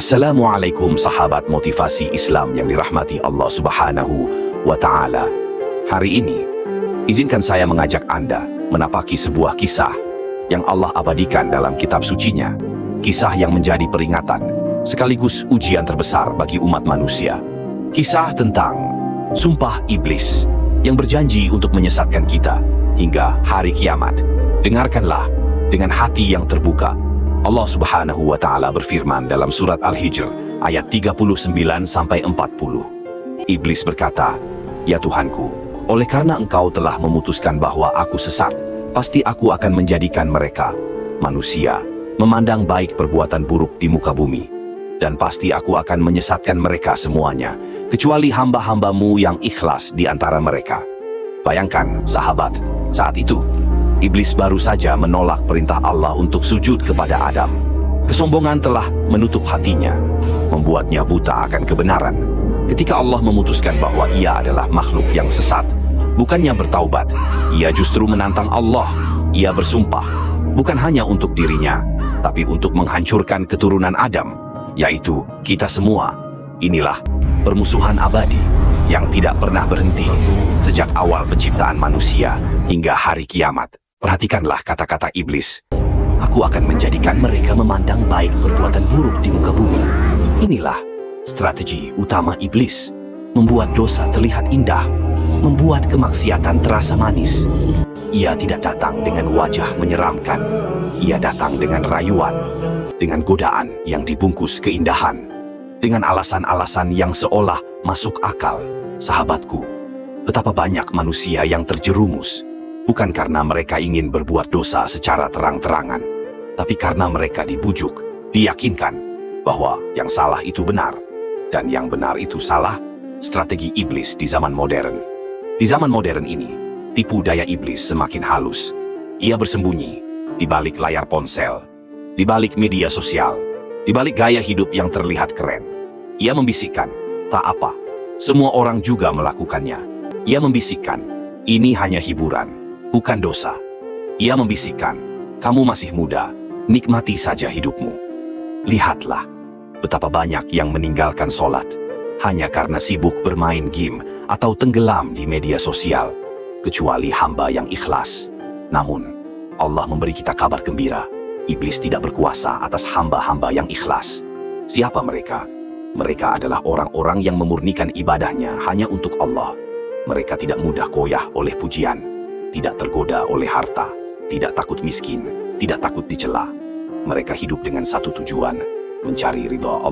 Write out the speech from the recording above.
Assalamualaikum sahabat motivasi Islam yang dirahmati Allah Subhanahu wa Ta'ala. Hari ini, izinkan saya mengajak Anda menapaki sebuah kisah yang Allah abadikan dalam kitab sucinya. Kisah yang menjadi peringatan sekaligus ujian terbesar bagi umat manusia. Kisah tentang sumpah iblis yang berjanji untuk menyesatkan kita hingga hari kiamat. Dengarkanlah dengan hati yang terbuka. Allah Subhanahu wa Ta'ala berfirman dalam surat Al-Hijr ayat 39-40. Iblis berkata, "Ya Tuhanku, oleh karena Engkau telah memutuskan bahwa aku sesat, pasti aku akan menjadikan mereka, manusia, memandang baik perbuatan buruk di muka bumi. Dan pasti aku akan menyesatkan mereka semuanya, kecuali hamba-hambamu yang ikhlas di antara mereka." Bayangkan, sahabat, saat itu Iblis baru saja menolak perintah Allah untuk sujud kepada Adam. Kesombongan telah menutup hatinya, membuatnya buta akan kebenaran. Ketika Allah memutuskan bahwa ia adalah makhluk yang sesat, bukannya bertaubat, ia justru menantang Allah. Ia bersumpah, bukan hanya untuk dirinya, tapi untuk menghancurkan keturunan Adam, yaitu kita semua. Inilah permusuhan abadi yang tidak pernah berhenti sejak awal penciptaan manusia hingga hari kiamat. Perhatikanlah kata-kata iblis. Aku akan menjadikan mereka memandang baik perbuatan buruk di muka bumi. Inilah strategi utama iblis. Membuat dosa terlihat indah. Membuat kemaksiatan terasa manis. Ia tidak datang dengan wajah menyeramkan. Ia datang dengan rayuan. Dengan godaan yang dibungkus keindahan. Dengan alasan-alasan yang seolah masuk akal. Sahabatku, betapa banyak manusia yang terjerumus. Bukan karena mereka ingin berbuat dosa secara terang-terangan, tapi karena mereka dibujuk, diyakinkan bahwa yang salah itu benar, dan yang benar itu salah. Strategi iblis di zaman modern. Di zaman modern ini, tipu daya iblis semakin halus. Ia bersembunyi di balik layar ponsel, di balik media sosial, di balik gaya hidup yang terlihat keren. Ia membisikkan, tak apa, semua orang juga melakukannya. Ia membisikkan, ini hanya hiburan, bukan dosa. Ia membisikkan, kamu masih muda, nikmati saja hidupmu. Lihatlah, betapa banyak yang meninggalkan sholat hanya karena sibuk bermain game atau tenggelam di media sosial, kecuali hamba yang ikhlas. Namun, Allah memberi kita kabar gembira, iblis tidak berkuasa atas hamba-hamba yang ikhlas. Siapa mereka? Mereka adalah orang-orang yang memurnikan ibadahnya hanya untuk Allah. Mereka tidak mudah goyah oleh pujian, tidak tergoda oleh harta, tidak takut miskin, tidak takut dicela. Mereka hidup dengan satu tujuan, mencari ridha Allah.